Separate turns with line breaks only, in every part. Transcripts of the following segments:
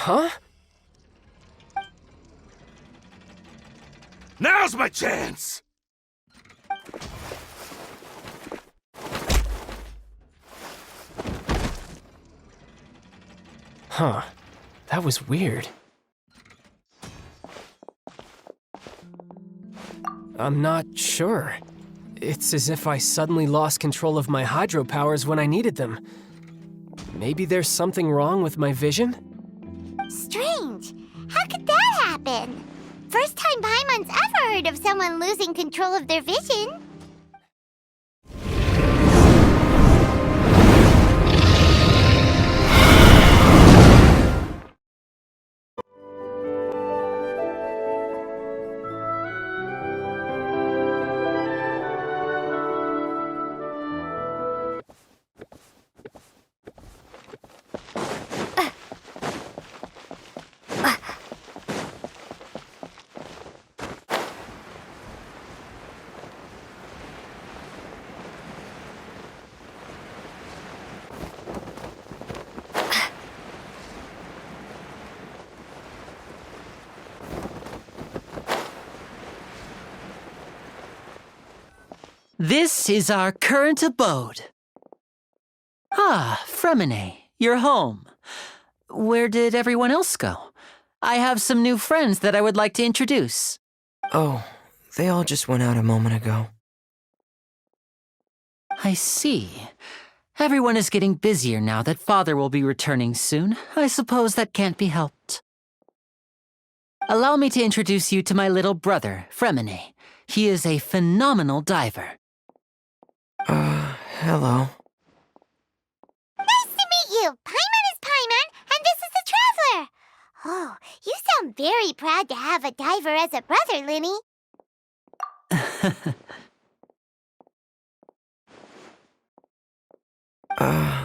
Huh?
Now's my chance!
Huh. That was weird. I'm not sure. It's as if I suddenly lost control of my hydro powers when I needed them. Maybe there's something wrong with my vision?
Strange. How could that happen? First time Paimon's ever heard of someone losing control of their vision.
This is our current abode. Ah, Fremine, you're home. Where did everyone else go? I have some new friends that I would like to introduce.
Oh, they all just went out a moment ago.
I see. Everyone is getting busier now that Father will be returning soon. I suppose that can't be helped. Allow me to introduce you to my little brother, Fremine. He is a phenomenal diver.
Hello.
Nice to meet you! Paimon is Paimon, and this is the Traveler! Oh, you sound very proud to have a diver as a brother, Lyney.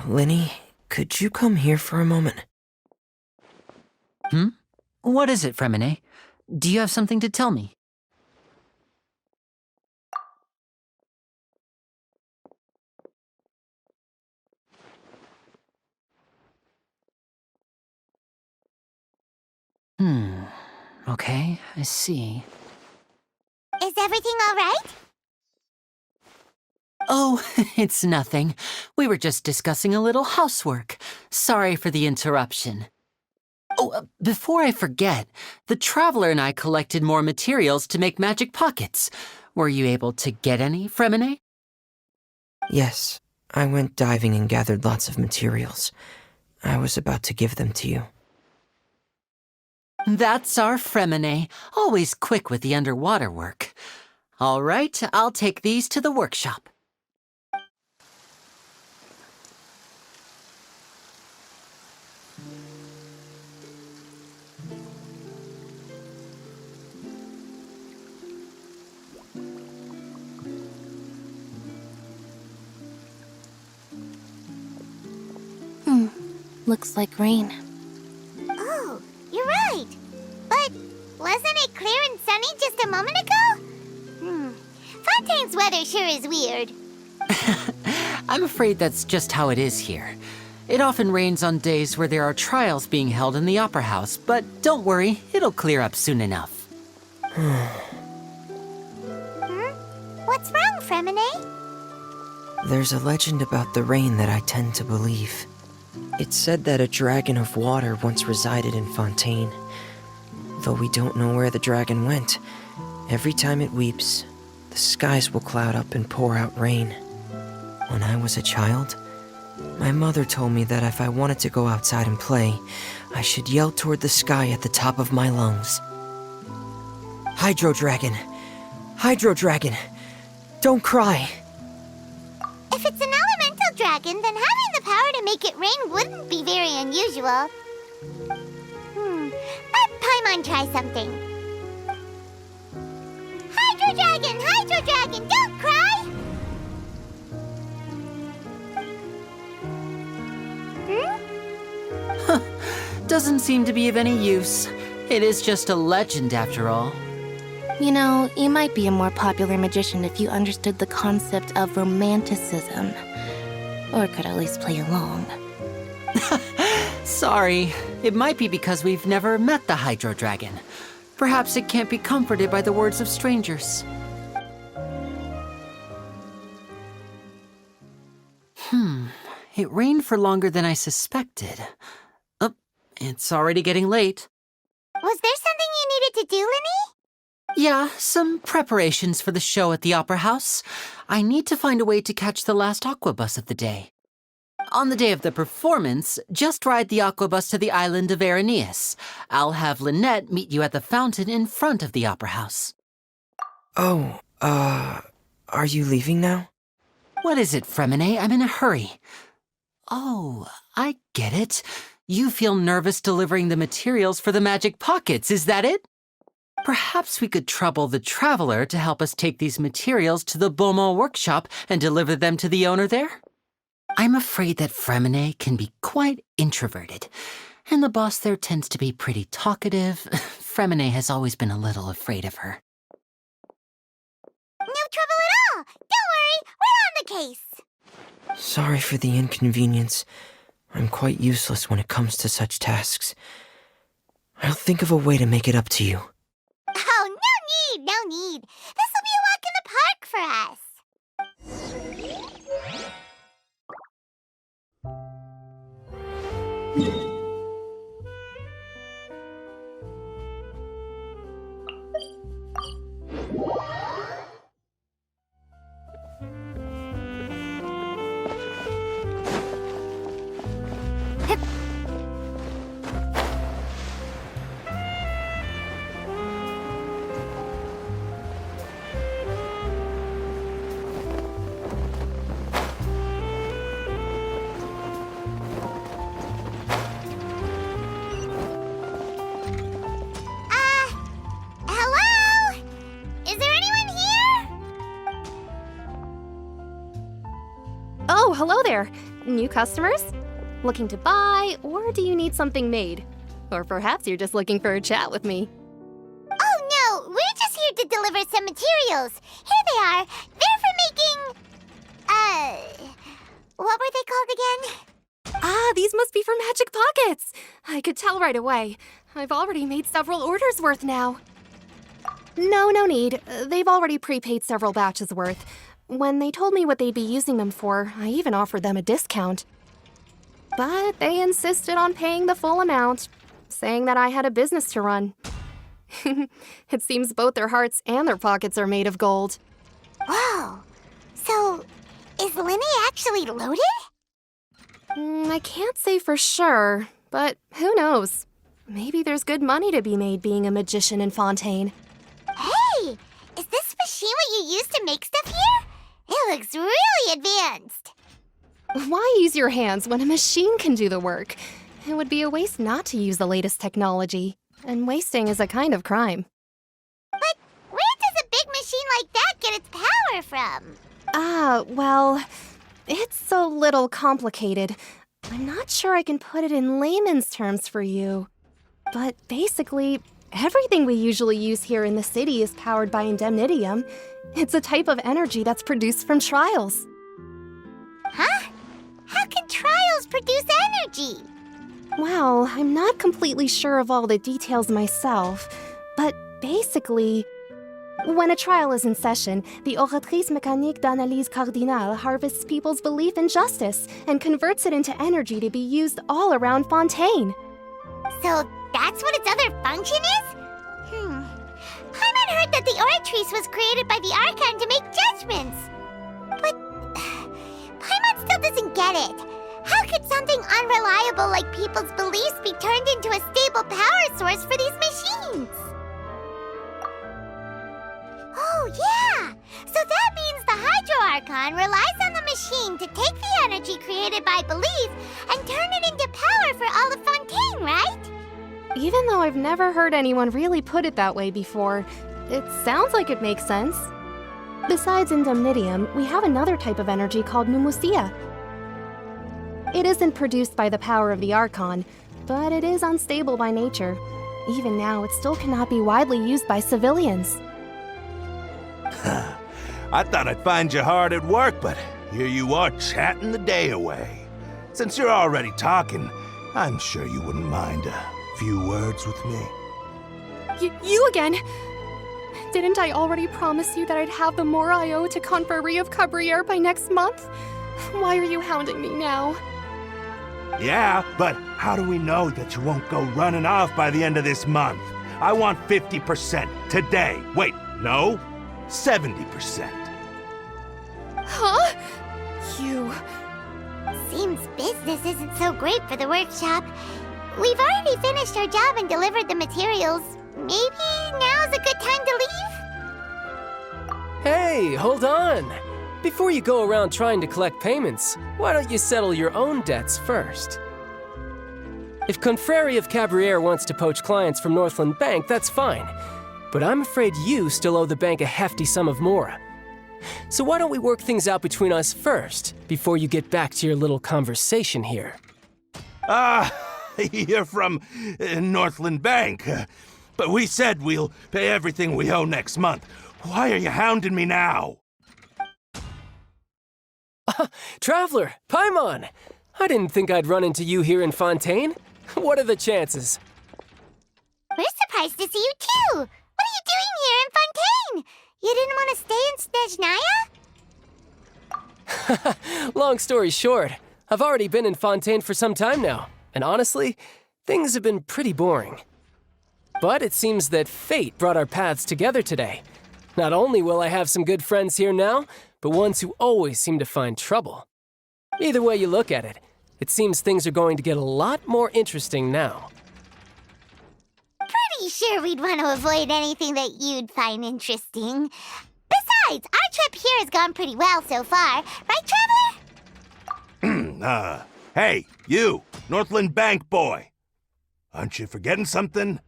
Lyney, could you come here for a moment?
What is it, Fremine? Do you have something to tell me? Okay, I see.
Is everything all right?
Oh, it's nothing. We were just discussing a little housework. Sorry for the interruption. Oh, before I forget, the Traveler and I collected more materials to make magic pockets. Were you able to get any, Fremine?
Yes, I went diving and gathered lots of materials. I was about to give them to you.
That's our Fremine, always quick with the underwater work. All right, I'll take these to the workshop.
Looks like rain.
Oh, you're right. But wasn't it clear and sunny just a moment ago? Fontaine's weather sure is weird.
I'm afraid that's just how it is here. It often rains on days where there are trials being held in the Opera House, but don't worry, it'll clear up soon enough.
What's wrong, Fremine?
There's a legend about the rain that I tend to believe. It's said that a dragon of water once resided in Fontaine. Though we don't know where the dragon went, every time it weeps, the skies will cloud up and pour out rain. When I was a child, my mother told me that if I wanted to go outside and play, I should yell toward the sky at the top of my lungs. Hydro Dragon! Hydro Dragon! Don't cry!
If it's an elemental dragon, then having the power to make it rain wouldn't be very unusual. Let Paimon try something. Hydro Dragon, don't cry!
Doesn't seem to be of any use. It is just a legend after all.
You know, you might be a more popular magician if you understood the concept of romanticism. Or could at least play along.
Sorry, it might be because we've never met the Hydro Dragon. Perhaps it can't be comforted by the words of strangers. It rained for longer than I suspected. Oh, it's already getting late.
Was there something you needed to do, Lyney?
Yeah, some preparations for the show at the Opera House. I need to find a way to catch the last aquabus of the day. On the day of the performance, just ride the aquabus to the island of Erinyes. I'll have Lynette meet you at the fountain in front of the Opera House.
Oh, are you leaving now?
What is it, Fremine? I'm in a hurry. Oh, I get it. You feel nervous delivering the materials for the magic pockets, is that it? Perhaps we could trouble the Traveler to help us take these materials to the Beaumont workshop and deliver them to the owner there? I'm afraid that Fremine can be quite introverted, and the boss there tends to be pretty talkative. Fremine has always been a little afraid of her.
No trouble at all! Don't worry, we're on the case!
Sorry for the inconvenience. I'm quite useless when it comes to such tasks. I'll think of a way to make it up to you.
Oh, no need! This will be a walk in the park for us! Hello? Is there anyone here?
Oh, hello there. New customers? Looking to buy, or do you need something made? Or perhaps you're just looking for a chat with me.
Oh no, we're just here to deliver some materials. Here they are. They're for making... what were they called again?
Ah, these must be for magic pockets. I could tell right away. I've already made several orders worth now. No need. They've already prepaid several batches worth. When they told me what they'd be using them for, I even offered them a discount. But they insisted on paying the full amount, saying that I had a business to run. It seems both their hearts and their pockets are made of gold.
Whoa. So, is Lyney actually loaded?
I can't say for sure, but who knows? Maybe there's good money to be made being a magician in Fontaine.
Hey! Is this machine what you use to make stuff here? It looks really advanced.
Why use your hands when a machine can do the work? It would be a waste not to use the latest technology, and wasting is a kind of crime.
But where does a big machine like that get its power from?
Well, it's a little complicated. I'm not sure I can put it in layman's terms for you. But basically, everything we usually use here in the city is powered by indemnitium. It's a type of energy that's produced from trials.
Huh? How can trials produce energy?
Well, I'm not completely sure of all the details myself, but basically, when a trial is in session, the Oratrice Mécanique d'Analyse Cardinale harvests people's belief in justice and converts it into energy to be used all around Fontaine.
So that's what its other function is? Paimon heard that the Oratrice was created by the Archon to make judgments. But Paimon still doesn't get it. How could something unreliable like people's beliefs be turned into a stable power source for these machines? Oh, yeah! So that means the Hydro Archon relies on the machine to take the energy created by belief and turn it into power for all of Fontaine, right?
Even though I've never heard anyone really put it that way before, it sounds like it makes sense. Besides indemnitium, we have another type of energy called pneumosia. It isn't produced by the power of the Archon, but it is unstable by nature. Even now, it still cannot be widely used by civilians.
I thought I'd find you hard at work, but here you are chatting the day away. Since you're already talking, I'm sure you wouldn't mind a few words with me.
You again? Didn't I already promise you that I'd have the more I owe to Confrerie of Cabriere by next month? Why are you hounding me now?
Yeah, but how do we know that you won't go running off by the end of this month? I want 50% today. Wait, no, 70%.
Huh? You...
Seems business isn't so great for the workshop. We've already finished our job and delivered the materials. Maybe now's a good time to leave?
Hey, hold on! Before you go around trying to collect payments, why don't you settle your own debts first? If Confrerie of Cabriere wants to poach clients from Northland Bank, that's fine. But I'm afraid you still owe the bank a hefty sum of mora. So why don't we work things out between us first, before you get back to your little conversation here?
You're from Northland Bank. But we said we'll pay everything we owe next month. Why are you hounding me now?
Traveler, Paimon! I didn't think I'd run into you here in Fontaine. What are the chances?
We're surprised to see you too! What are you doing here in Fontaine? You didn't want to stay in Snezhnaya?
Long story short, I've already been in Fontaine for some time now, and honestly, things have been pretty boring. But it seems that fate brought our paths together today. Not only will I have some good friends here now, but ones who always seem to find trouble. Either way you look at it, it seems things are going to get a lot more interesting now.
Pretty sure we'd want to avoid anything that you'd find interesting. Besides, our trip here has gone pretty well so far. Right, Traveler?
Hey, you, Northland Bank boy. Aren't you forgetting something?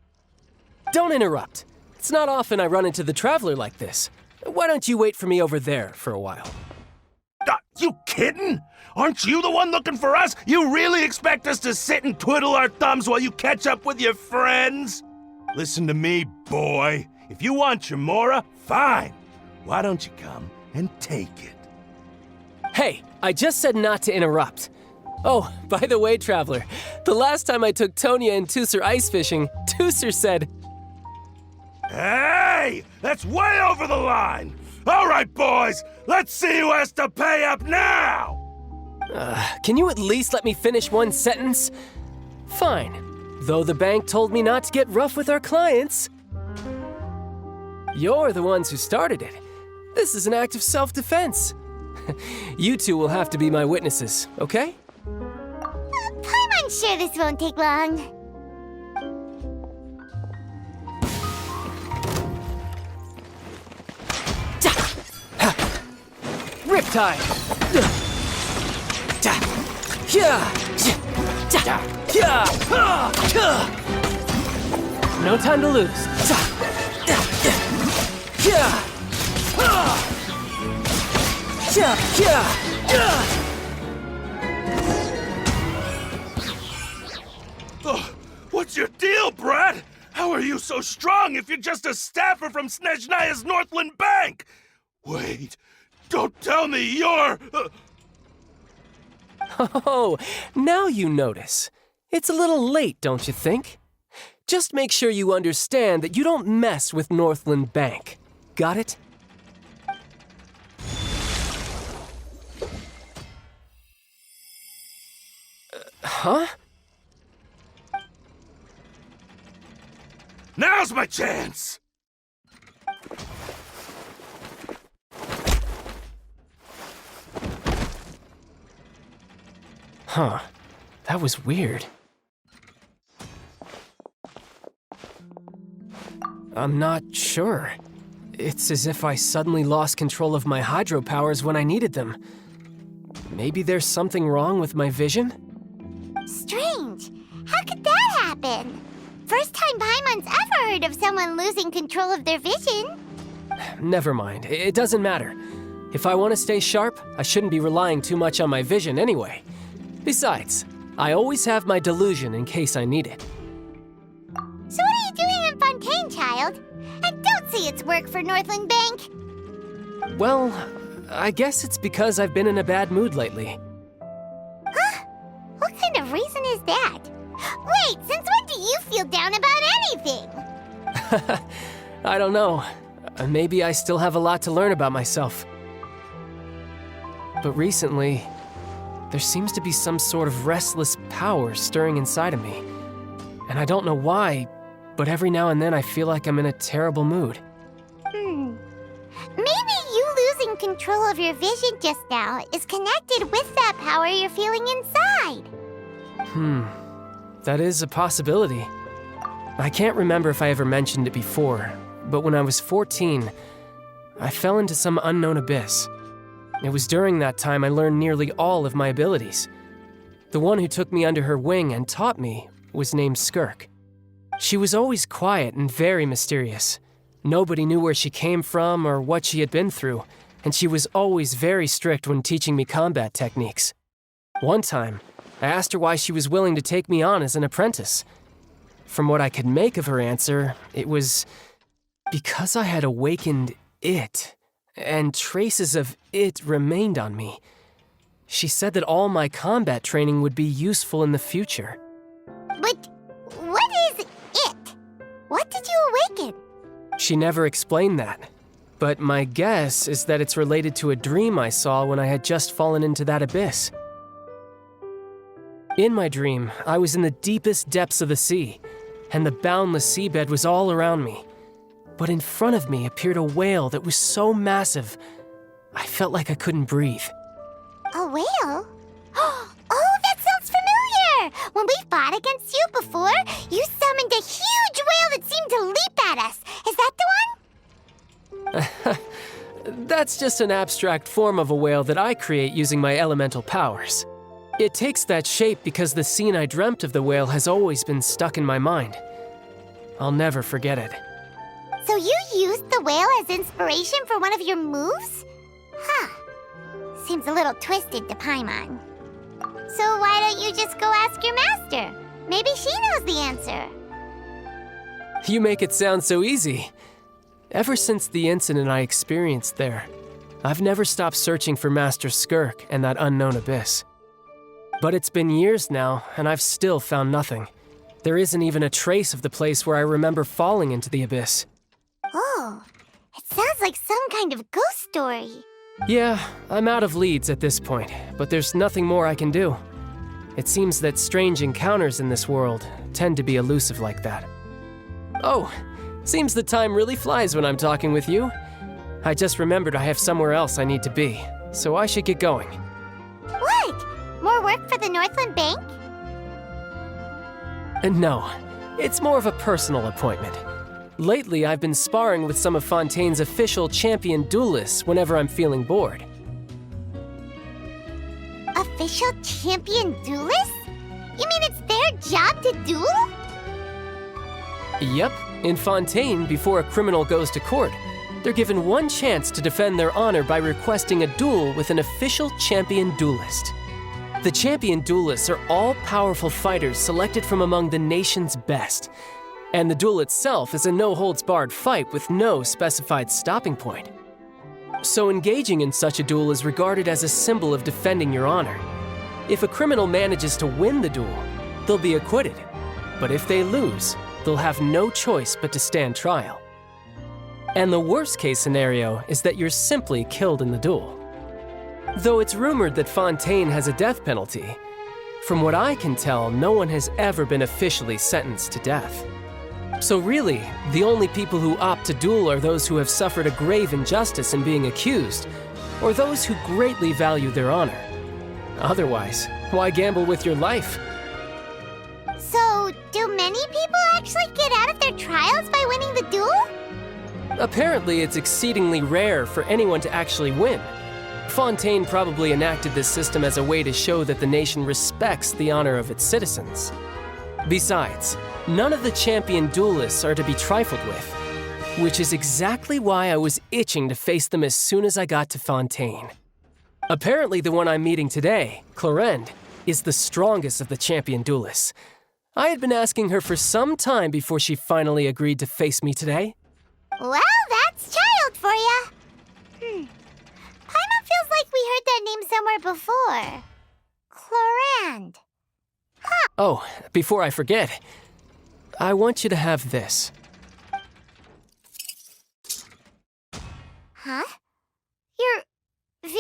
Don't interrupt. It's not often I run into the Traveler like this. Why don't you wait for me over there for a while?
You kidding? Aren't you the one looking for us? You really expect us to sit and twiddle our thumbs while you catch up with your friends? Listen to me, boy. If you want your mora, fine. Why don't you come and take it?
Hey, I just said not to interrupt. Oh, by the way, Traveler, the last time I took Tonya and Tooser ice fishing, Tooser said...
Hey! That's way over the line! All right, boys, let's see who has to pay up now!
Can you at least let me finish one sentence? Fine. Though the bank told me not to get rough with our clients. You're the ones who started it. This is an act of self-defense. You two will have to be my witnesses, okay?
I'm sure this won't take long.
Riptide! No time to lose.
What's your deal, Brad? How are you so strong if you're just a staffer from Snezhnaya's Northland Bank? Wait, don't tell me you're...
Oh, now you notice. It's a little late, don't you think? Just make sure you understand that you don't mess with Northland Bank. Got it? Huh?
Now's my chance!
Huh. That was weird. I'm not sure. It's as if I suddenly lost control of my hydro powers when I needed them. Maybe there's something wrong with my vision?
Strange. How could that happen? First time Paimon's ever heard of someone losing control of their vision.
Never mind. It doesn't matter. If I want to stay sharp, I shouldn't be relying too much on my vision anyway. Besides, I always have my delusion in case I need it.
So what are you doing in Fontaine, child? And don't say it's work for Northland Bank.
Well, I guess it's because I've been in a bad mood lately.
Huh? What kind of reason is that? Wait, since when do you feel down about anything?
I don't know. Maybe I still have a lot to learn about myself. But recently, there seems to be some sort of restless power stirring inside of me. And I don't know why, but every now and then I feel like I'm in a terrible mood.
Maybe you losing control of your vision just now is connected with that power you're feeling inside.
That is a possibility. I can't remember if I ever mentioned it before, but when I was 14, I fell into some unknown abyss. It was during that time I learned nearly all of my abilities. The one who took me under her wing and taught me was named Skirk. She was always quiet and very mysterious. Nobody knew where she came from or what she had been through, and she was always very strict when teaching me combat techniques. One time, I asked her why she was willing to take me on as an apprentice. From what I could make of her answer, it was because I had awakened it, and traces of it remained on me. She said that all my combat training would be useful in the future.
But what is it? What did you awaken?
She never explained that, but my guess is that it's related to a dream I saw when I had just fallen into that abyss. In my dream, I was in the deepest depths of the sea, and the boundless seabed was all around me. But in front of me appeared a whale that was so massive, I felt like I couldn't breathe.
A whale? Oh, that sounds familiar! When we fought against you before, you summoned a huge whale that seemed to leap at us. Is that the one?
That's just an abstract form of a whale that I create using my elemental powers. It takes that shape because the scene I dreamt of the whale has always been stuck in my mind. I'll never forget it.
So you used the whale as inspiration for one of your moves? Huh. Seems a little twisted to Paimon. So why don't you just go ask your master? Maybe she knows the answer.
You make it sound so easy. Ever since the incident I experienced there, I've never stopped searching for Master Skirk and that unknown abyss. But it's been years now, and I've still found nothing. There isn't even a trace of the place where I remember falling into the abyss.
Oh, it sounds like some kind of ghost story.
Yeah, I'm out of leads at this point, but there's nothing more I can do. It seems that strange encounters in this world tend to be elusive like that. Oh, seems the time really flies when I'm talking with you. I just remembered I have somewhere else I need to be, so I should get going.
What? More work for the Northland Bank?
No, it's more of a personal appointment. Lately, I've been sparring with some of Fontaine's official champion duelists whenever I'm feeling bored.
Official champion duelists? You mean it's their job to duel?
Yep, in Fontaine, before a criminal goes to court, they're given one chance to defend their honor by requesting a duel with an official champion duelist. The champion duelists are all-powerful fighters selected from among the nation's best. And the duel itself is a no-holds-barred fight with no specified stopping point. So engaging in such a duel is regarded as a symbol of defending your honor. If a criminal manages to win the duel, they'll be acquitted. But if they lose, they'll have no choice but to stand trial. And the worst-case scenario is that you're simply killed in the duel. Though it's rumored that Fontaine has a death penalty, from what I can tell, no one has ever been officially sentenced to death. So really, the only people who opt to duel are those who have suffered a grave injustice in being accused, or those who greatly value their honor. Otherwise, why gamble with your life?
So, do many people actually get out of their trials by winning the duel?
Apparently, it's exceedingly rare for anyone to actually win. Fontaine probably enacted this system as a way to show that the nation respects the honor of its citizens. Besides, none of the champion duelists are to be trifled with, which is exactly why I was itching to face them as soon as I got to Fontaine. Apparently the one I'm meeting today, Clorinde, is the strongest of the champion duelists. I had been asking her for some time before she finally agreed to face me today.
Well, that's Childe for ya. Paimon feels like we heard that name somewhere before. Clorinde. Huh.
Oh, before I forget, I want you to have this.
Huh? Your vision?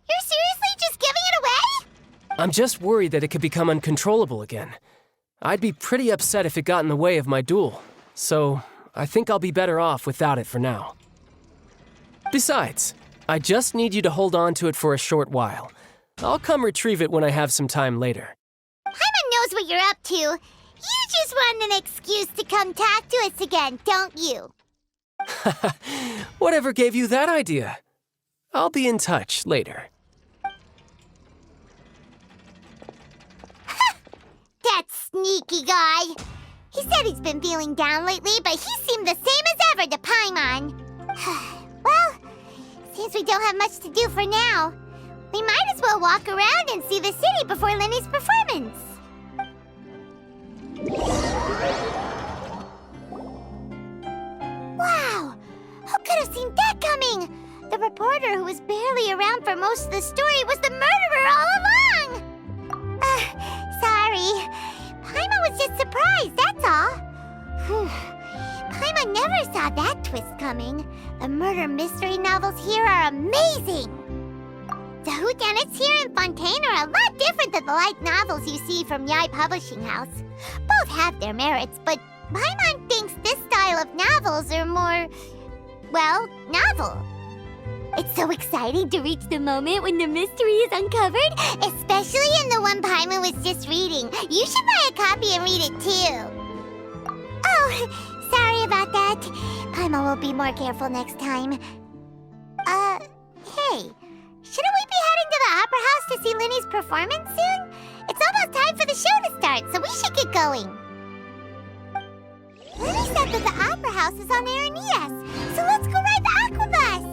You're seriously just giving it away?
I'm just worried that it could become uncontrollable again. I'd be pretty upset if it got in the way of my duel, so I think I'll be better off without it for now. Besides, I just need you to hold on to it for a short while. I'll come retrieve it when I have some time later.
Paimon knows what you're up to. You just want an excuse to come talk to us again, don't you?
Whatever gave you that idea? I'll be in touch later.
That sneaky guy. He said he's been feeling down lately, but he seemed the same as ever to Paimon. Well, since we don't have much to do for now, we might as well walk around and see the city before Lyney's performance. Wow! Who could have seen that coming? The reporter who was barely around for most of the story was the murderer all along! Sorry. Paimon was just surprised, that's all. Paimon never saw that twist coming. The murder mystery novels here are amazing! The whodunits here in Fontaine are a lot different than the light novels you see from Yai Publishing House. Both have their merits, but Paimon thinks this style of novels are more, well, novel. It's so exciting to reach the moment when the mystery is uncovered, especially in the one Paimon was just reading. You should buy a copy and read it too. Oh, sorry about that. Paimon will be more careful next time. Hey, shouldn't we be heading to the Opera House to see Lyney's performance soon? It's almost time for the show to start, so we should get going. Lyney said that the Opera House is on Erinyes, so let's go ride the aquabus!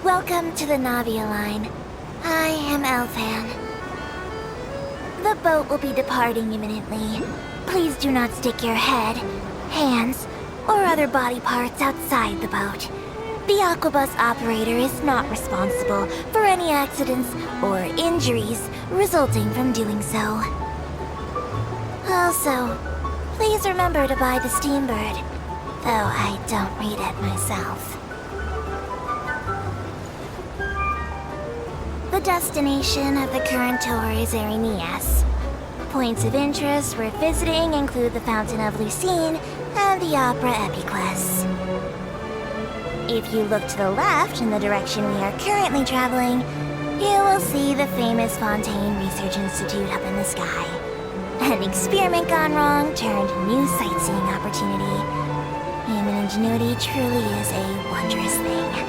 Welcome to the Navia line. I am Elfan. The boat will be departing imminently. Please do not stick your head, hands, or other body parts outside the boat. The aquabus operator is not responsible for any accidents or injuries resulting from doing so. Also, please remember to buy the Steambird, though I don't read it myself. destination of the current tour is Erinyes. Points of interest worth visiting include the Fountain of Lucine and the Opera Epiclese. If you look to the left in the direction we are currently traveling, you will see the famous Fontaine Research Institute up in the sky. An experiment gone wrong turned new sightseeing opportunity. Human ingenuity truly is a wondrous thing.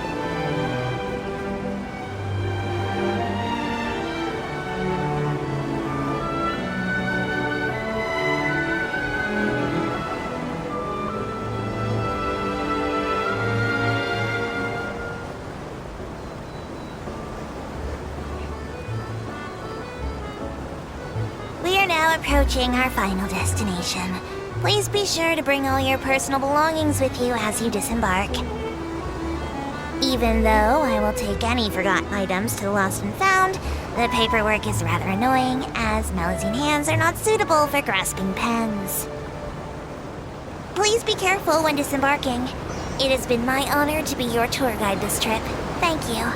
Approaching our final destination. Please be sure to bring all your personal belongings with you as you disembark. Even though I will take any forgotten items to the lost and found, the paperwork is rather annoying, as Melusine hands are not suitable for grasping pens. Please be careful when disembarking. It has been my honor to be your tour guide this trip. Thank you.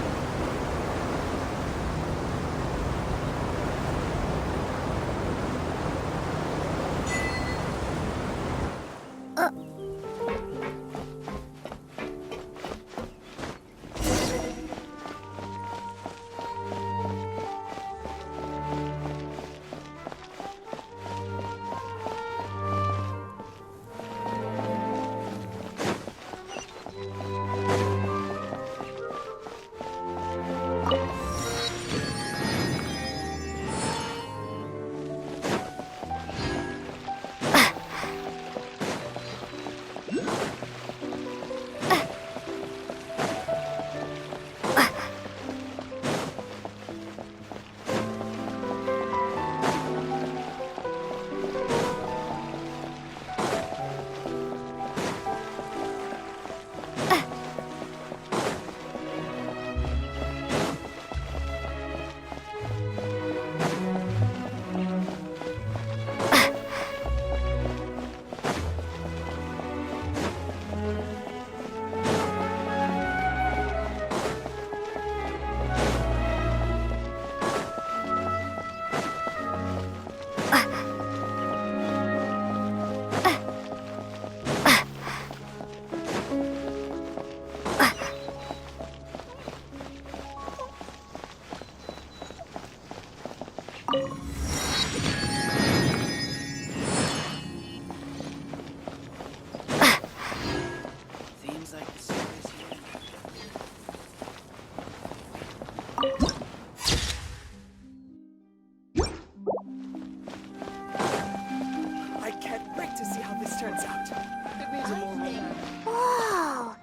Whoa!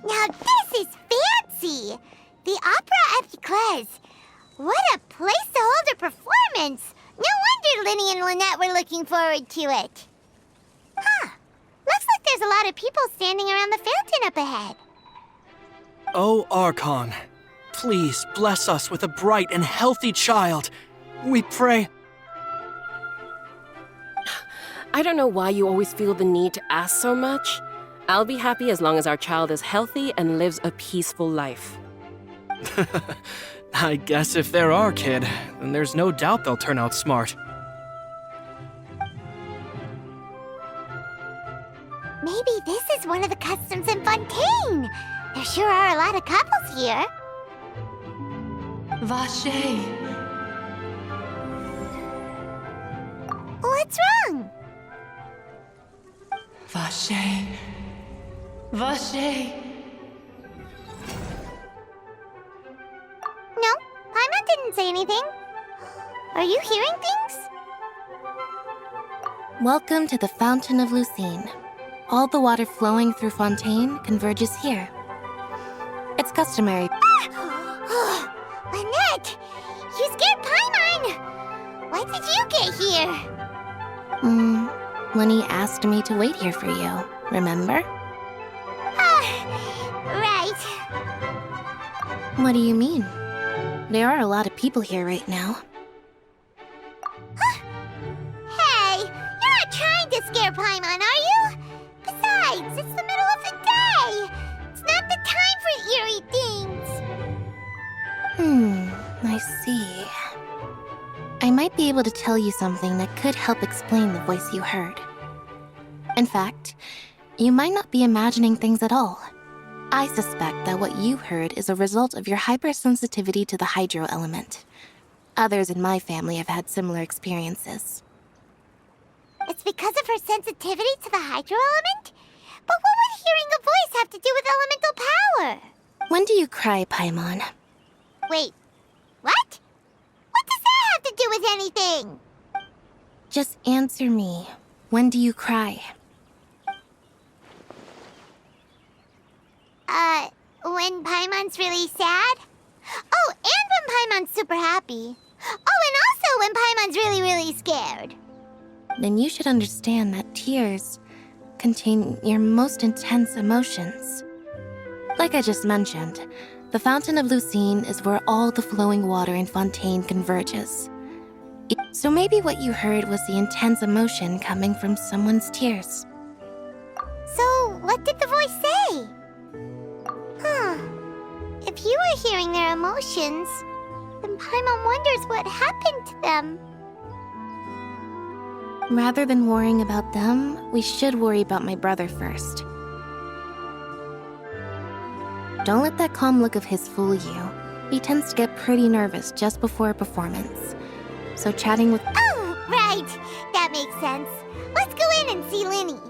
Now this is fancy! The Opera Epiclese! What a place to hold a performance! No wonder Lyney and Lynette were looking forward to it. Huh. Looks like there's a lot of people standing around the fountain up ahead.
O Archon, please bless us with a bright and healthy child. We pray.
I don't know why you always feel the need to ask so much. I'll be happy as long as our child is healthy and lives a peaceful life.
I guess if they're our kid, then there's no doubt they'll turn out smart.
Maybe this is one of the customs in Fontaine. There sure are a lot of couples here.
Vache.
What's wrong?
Vache. Vache.
No, Paimon didn't say anything. Are you hearing things?
Welcome to the Fountain of Lucine. All the water flowing through Fontaine converges here. It's customary.
Ah! Lynette! You scared Paimon! Why did you get here?
Lyney asked me to wait here for you, remember?
Right.
What do you mean? There are a lot of people here right now.
Hey, you're not trying to scare Paimon, are you? Besides, it's the middle of the day. It's not the time for eerie things.
I see. I might be able to tell you something that could help explain the voice you heard. In fact, you might not be imagining things at all. I suspect that what you heard is a result of your hypersensitivity to the hydro element. Others in my family have had similar experiences.
It's because of her sensitivity to the hydro element? But what would hearing a voice have to do with elemental power?
When do you cry, Paimon?
Wait, what? What does that have to do with anything?
Just answer me. When do you cry?
When Paimon's really sad? Oh, and when Paimon's super happy. Oh, and also when Paimon's really, really scared.
Then you should understand that tears contain your most intense emotions. Like I just mentioned, the Fountain of Lucine is where all the flowing water in Fontaine converges. So maybe what you heard was the intense emotion coming from someone's tears.
So, what did the voice say? If you were hearing their emotions, then Paimon wonders what happened to them.
Rather than worrying about them, we should worry about my brother first. Don't let that calm look of his fool you. He tends to get pretty nervous just before a performance. So chatting with—
Oh, right! That makes sense. Let's go in and see Lyney.